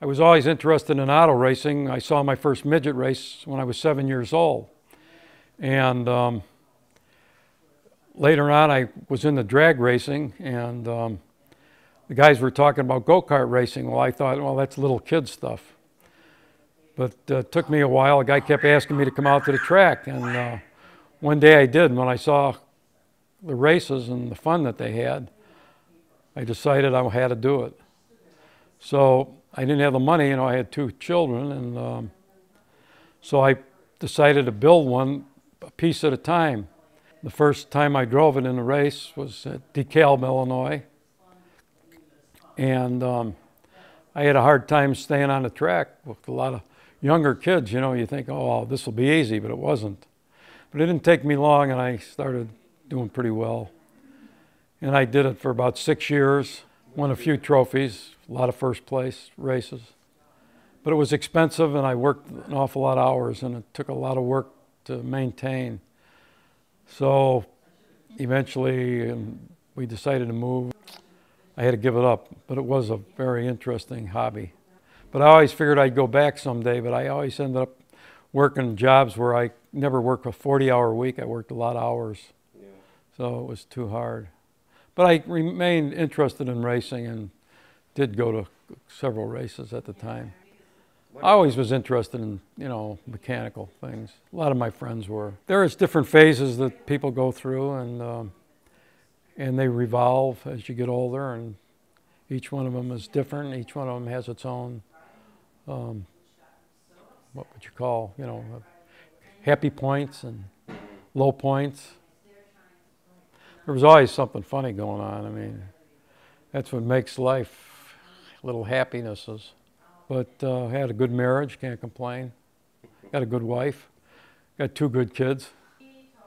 I was always interested in auto racing. I saw my first midget race when I was 7 years old. And later on, I was into drag racing, and the guys were talking about go-kart racing. Well, I thought, well, that's little kid stuff. But it took me a while. A guy kept asking me to come out to the track, and one day I did. And when I saw the races and the fun that they had, I decided I had to do it. So I didn't have the money, I had 2 children, and so I decided to build one a piece at a time. The first time I drove it in a race was at DeKalb, Illinois, and I had a hard time staying on the track with a lot of younger kids. You think, oh, this will be easy, but it wasn't. But it didn't take me long, and I started doing pretty well. And I did it for about 6 years, won a few trophies, a lot of first place races. But it was expensive, and I worked an awful lot of hours, and it took a lot of work to maintain. So eventually we decided to move. I had to give it up, but it was a very interesting hobby. But I always figured I'd go back someday, but I always ended up working jobs where I never worked a 40-hour week. I worked a lot of hours, so it was too hard. But I remained interested in racing and did go to several races at the time. I always was interested in, mechanical things. A lot of my friends were. There's different phases that people go through, and they revolve as you get older, and each one of them is different. Each one of them has its own, what would you call, happy points and low points. There was always something funny going on. That's what makes life, little happinesses. But I had a good marriage, can't complain. Got a good wife, got 2 good kids.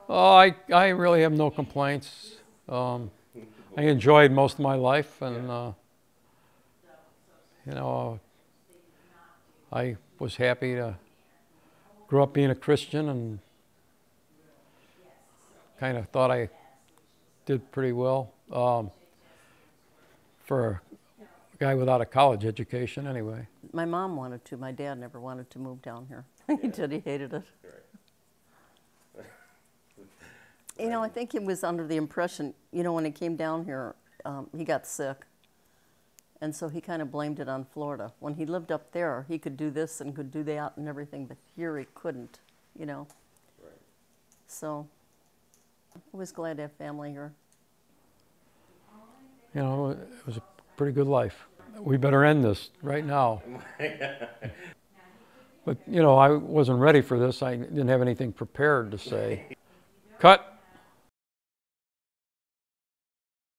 Oh, I really have no complaints. I enjoyed most of my life, and I was happy to grow up being a Christian, and kind of thought I did pretty well for a guy without a college education anyway. My mom wanted to. My dad never wanted to move down here. He did. He hated it. I think he was under the impression, when he came down here, he got sick. And so he kind of blamed it on Florida. When he lived up there, he could do this and could do that and everything, but here he couldn't, Right. So I was glad to have family here. It was a pretty good life. We better end this right now. But, I wasn't ready for this. I didn't have anything prepared to say. Cut.